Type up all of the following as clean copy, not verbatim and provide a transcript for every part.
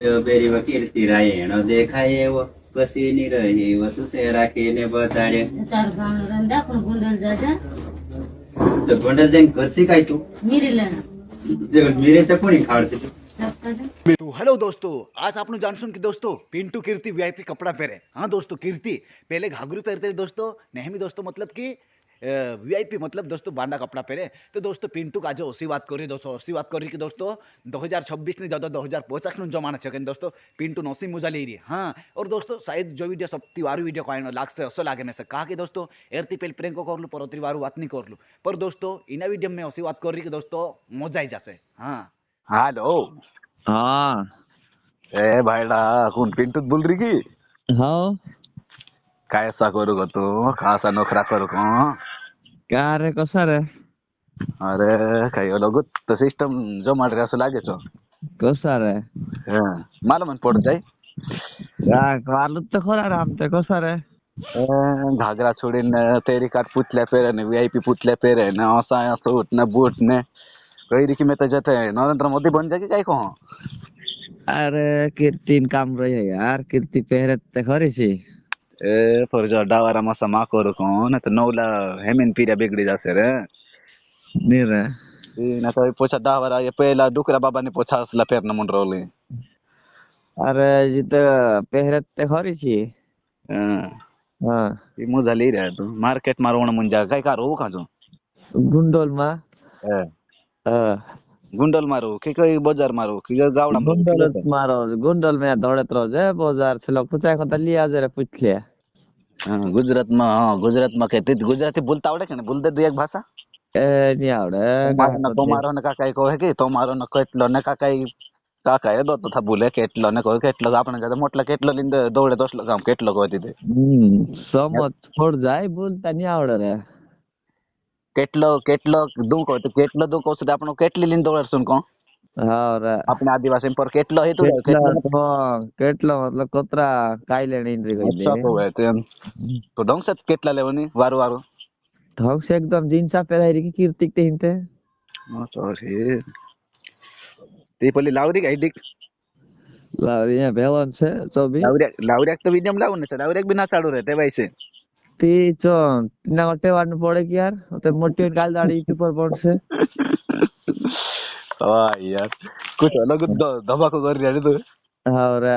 બેરી કીર્તિ રાયણ દેખાય એવો પછી ની રહી એવો તું રાખીને બતાડે તાર ગામ રંદા પણ ગુંડલ દાદા તો ગુંડલ જઈને કરશી કાઈ તું મીરે લેના મીરે તો કોની ખાડશે તું तो हेलो दोस्तों, आज आपने जानसून कि दोस्तों पिंटू कीर्ति वीआईपी कपड़ा पहरे। हाँ दोस्तों, कीर्ति पहले घाघरू पहनते थे दोस्तों, नेहमी दोस्तों मतलब कि वीआईपी मतलब दोस्तों बांडा कपड़ा पहरे। तो दोस्तों पिंटू का जो ओसी बात करी दोस्तों, ओसी बात करी कि दोस्तों 2026 ने ज्यादा 2050 નું જમાના છે કે दोस्तों पिंटू नौसी मुजा ले रही है। हाँ, और दोस्तों शायद जो वीडियो सबती वारू वीडियो कायनो लागसे असो लागे में से कहा कि दोस्तों एरती पेल प्रेंको कर लूँ परोत्री वारू बात नहीं कर लूँ, पर दोस्तों इना वीडियो में ओसी बात कर रही कि दोस्तों मजा ही जासे। हाँ हेलो। हाँ ए भाईला कोण पिंटूच बोल रही की हाँ काय असा करू ग तू खासा नोकरा करू का क्या रे कसा रे अरे काही लगत तो सिस्टम जो मारे असं लागे तो कसा रे मला मन पडत जाय वालू तो खरा रे आमचे कसा रे घागरा छोडीन तेरी काट पुतल्या पेरे ने वीआईपी पुतल्या पेरे ने असा सूट ने बूट ने कई रिकी में तो जाते हैं नरेंद्र मोदी बन जाएगी काय को अरे कीर्ति काम रही है यार कीर्ति पहरे ते खरी सी ए पर जो डावारा मसा मा करू कोण तो नौला हेमिन पीरिया बिगड़ी जासे रे नहीं रे ना तो पोछा डावारा ये पहला डुकरा बाबा ने पोछा असला पेरना मन रोली अरे जिते पहरे ते खरी सी हाँ ती मु झाली रे तू मार्केट मारवण म्हणजे काय करू का जो गुंडोल मा गुंडल मारू की कई बाजार मारू की गावडा गुंडोल मारो गुंडोल में दौड़त रहो जे बाजार से लोग पूछा खता लिया जरा पूछ लिया गुजरात में कहते गुजराती बोलता आवड़े के बोल दे दू एक भाषा ए नहीं आवड़े तो मारो ने काकाई कहे की तो मारो ने केटलो ने काकाई काकाए दो तो था बोले केटलो ने कहे केटलो आपण जाते मोटला केटलो लिंद दौड़े तसलो काम केटलो कहती ते समज छोड़ जाए बोलता नहीं आवड़े रे केटलो केटलो दू कहते केटलो दू कहते आपण केटली लिंद दौड़े सुन को हाँ रे अपने आदिवासी पर केटलो हे तो केटलो मतलब कोतरा काय लेणी इंद्री गई अच्छा तो है तो ढंग से केटला लेवनी वारू वारू ढंग से एकदम जीन्स पहनाई रही कीर्ति ते हिंते सॉरी ते पली लावरी काय दिक लावरी है बेलन से तो भी लावरी तो मीडियम लावून ने लावरी भी ना चालू रहते वैसे ती चो ना गोटे वान पड़े कि यार तो मोटी गाल दाढ़ी ऊपर पड़ से वाह यार कुछ अलग धमाको कर रही है तू हाँ रे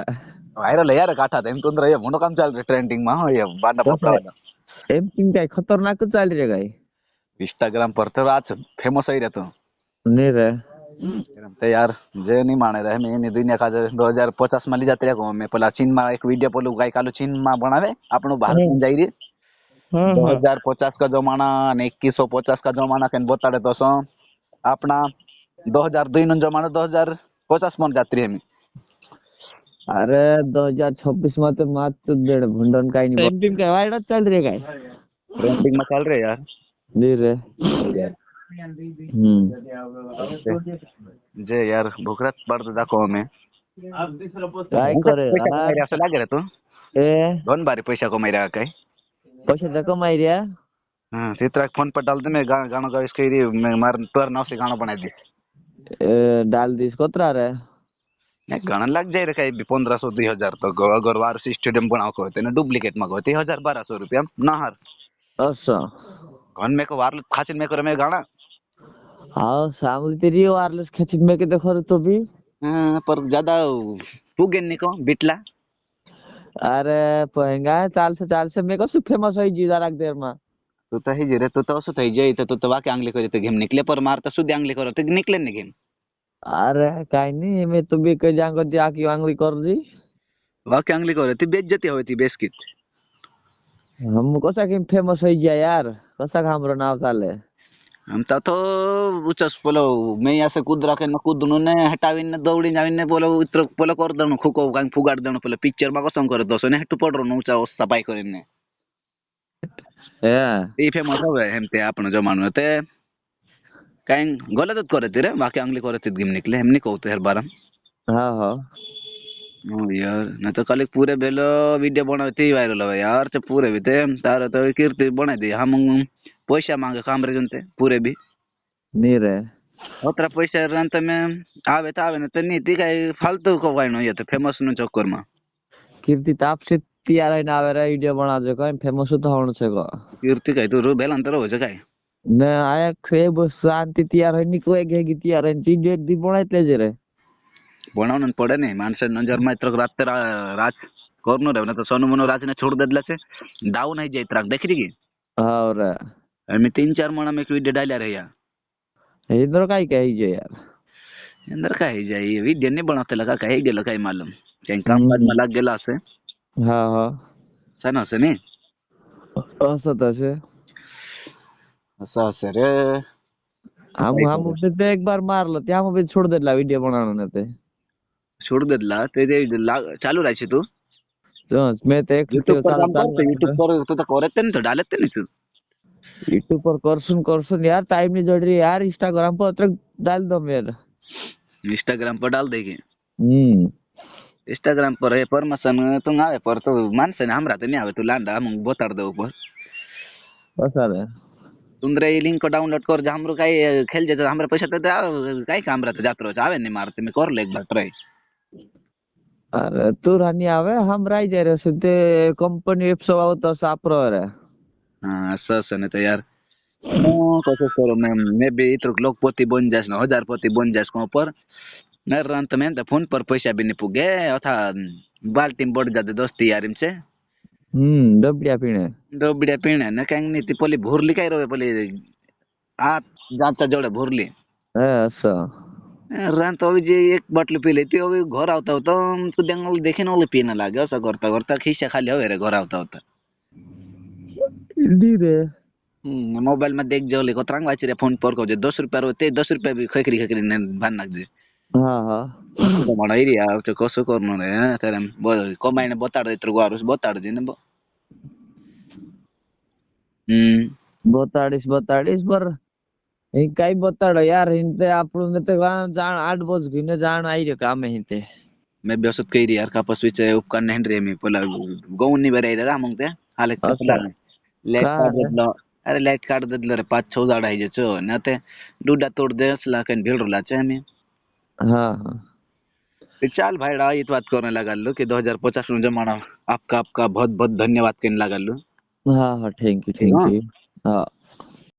वायरल है यार काटा था तुम ये मोटो काम चल रहा ट्रेंडिंग में हो ये बांडा पपड़ा एम किंग काय खतरनाक चल रही है गाय इंस्टाग्राम पर तो आज फेमस ही रहता नहीं रे तो यार जे नहीं माने रहे मैं नहीं दुनिया का 2050 में ली जाते रहो मैं पहला चीन में एक वीडियो पोलो गाय कालो चीन में बनावे आपनो भारत में जाई रे 2050 का जमाना ने 2150 का जमाना केन बताड़े तो सो अपना 2002 नो जमाना 2050 मन जात्री है अरे 2026 में तो मात तो डेढ़ भंडन का ही नहीं ट्रेंडिंग का वाइड चल रही है गाय ट्रेंडिंग में चल रहे यार नहीं रे जे यार भूखरत पड़ता दाखव हमें काय करे यार ऐसा लगे रे तू ए दोन बारी पैसा कमाई रहा काय पैसा तो कमाई रिया हां चित्रा फोन पर डाल दे मैं गाना गाइस कह रही मैं मार तोर नाव से गाना बना दी डाल दिस कोतरा रे नहीं गाना लग जाए रे कहीं 1500 2000 तो अगर वार स्टेडियम बनाओ कहते ना डुप्लीकेट में कहते 1200 रुपया नहर अच्छा घन में को वार खाचिन में करे में गाना हाँ सामने तेरी वायरलेस खिंच में के देखो रे तो भी पर ज्यादा पुगेन नहीं को बिटला अरे पहंगा है चाल से मेरे को सु फेमस है जीरा रख देर में तू तो ही जे तू तो असो થઈ જાય તો તો વાકે આંગલી કરે તો ગેમ નીકળે પર માર તો સુધી આંગલી કરો તો નીકળે ને गेम अरे काई नहीं मैं तो भी कह जाऊंगा जाके आंगली कर दी वाके आंगली करे ती बेच जती होती बेस्किट हम कोसा कि फेमस है जा यार कोसा का हमरो नाम चाले हम तो उचस बोलो मैं यहाँ से कूद रखे न कूदनु ने हटावी ने दौड़ी जावी ने बोलो इत्र बोलो कर दनु खुको कांग फुगाड़ दनु बोलो पिक्चर में कसम करे दोसो ने हटू पड़रो न ऊंचा सफाई करे ने ए फेमस हो गए हमते आपण जमानो ते काई गलत करे रे बाकी आंगली करे ती गेम निकले हमनी कहते हर बार हां हां ओ यार न तो कल पूरे बेलो वीडियो बनाती वायरल हो यार ते पूरे भी थे तार तो कीर्ति बना दी हम पैसा मांगे काम रे जनते पूरे भी नहीं रे અતરા પૈસા રન તમે આવે તો આવે ને તો નહીં, તે કાંઈ ફાલતુ કવાયનો એ તો ફેમસનું ચક્કરમાં. કીર્તિ તાપસી તૈયાર રહીને આવે રે વિડીયો બનાવજો કઈ ફેમસ થવાનું છે કો કીર્તિ કાંઈ તું ભેલાં તો રહો છે કાંઈ. ને આ છે બસ શાંતિ તૈયાર રહીને કોઈ ગેગી તૈયાર રહીને ચીજ એક દી બનાવી લેજે રે ભણાવવાનું પડે ને માણસે નજરમાં ત્રક રાતે રાજ કરનું રહે તો સોનું મનો રાજને છોડ દેદલા છે ડાઉન આવી જાય ત્રાક દેખી ગઈ. હા રે અમે 3-4 મણ અમે એક વિડીયો ડાલ્યા રહ્યા. ઇધર કઈ કહી છે યાર અંદર કાંઈ જાય એ વિડીયો નહીં બનાવતા લગા કાંઈ ગયેલો કાંઈ માલુમ ક્યાંય કામકાજમાં લાગ ગયેલા હશે. હા હા શાનો હશે ને असत हसे असं हશે रे. हम ते एक बार मार लो त्या भी छोड़ देला वीडियो बनाना ने ते છોડ દેદલા તે ચાલુ રાખશે તું जो मैं ते एक યુટ્યુબ પર કામ કરતો યુટ્યુબ પર તું તો કરે જ ને તો ડાલે જ ને તું यूट्यूब पर करसुन यार टाइम नहीं जोड़ रही यार इंस्टाग्राम पर अत्र डाल दो मेरे इंस्टाग्राम पर डाल देगी. हम्म इंस्टाग्राम पर हे परमिशन તું આવે પર તો માનશે ને હમણાં તો નહીં આવે તું લાંડા હું બતાડ દઉં ઉપર बसा रे तुंद्रे ही लिंक डाउनलोड कर जा हमरो काई खेल जे हमरा पैसा तो काई काम रहते जात्रो आवे नहीं मारते मैं कर ले एक बार ट्राई. अरे तू रानी आवे हम राई जा रे सिद्धे कंपनी एप्स आवतो सापरो रे हाँ असं नहीं तो यार कोशिश करो मैं भी इतरो लोकपति बन जास ना 1000पति बन जास को पर मैं रंत में तो फोन पर पैसा भी नहीं पुगे अथा बाल्टी में बढ़ जाते दोस्ती यार इनसे डबडिया पीणे ने कहीं नहीं ती पोली भूरली काय रोवे पोली आप जाता जोड़े भूरली ऐसा रन तो अभी जे एक बाटली पी लेती अभी घर आवता होता तो देंगल देखे ना पीने लगे ऐसा करता करता खींचा खाली हो रे घर आवता होता दी रे मोबाइल में देख जो लिखो तरंग वाची रे फोन पर को जे 10 रुपया रोते 10 रुपया भी खकरी ने भान नाख दे. हाँ हाँ तो मणा एरिया तो कसो करनो रे तेरे कमाई ने बताड़ दे तो गारुस बताड़ दे ने बताड़ीस पर कई बताड़ो यार इनते આપણું ને તે જાણ 8 બોજ ઘીને જાણ આવી રે કામે हिते मैं बेसत कई रे यार कापस विच उपकार नहीं रे मी पोला गौन नहीं बराई रे मग ते हाले कसला लाइट कार्ड ददलो अरे लाइट कार्ड ददलो रे 5-6 जाड आई जे छो न ते डूडा तोड़ दे सला कन भेड़ला छे मी. हाँ हाँ चाल भाईड़ा ये बात करने लगा लो कि 2050 नो जमाना आपका बहुत बहुत धन्यवाद कहने लगा लो. हाँ हाँ थैंक यू हाँ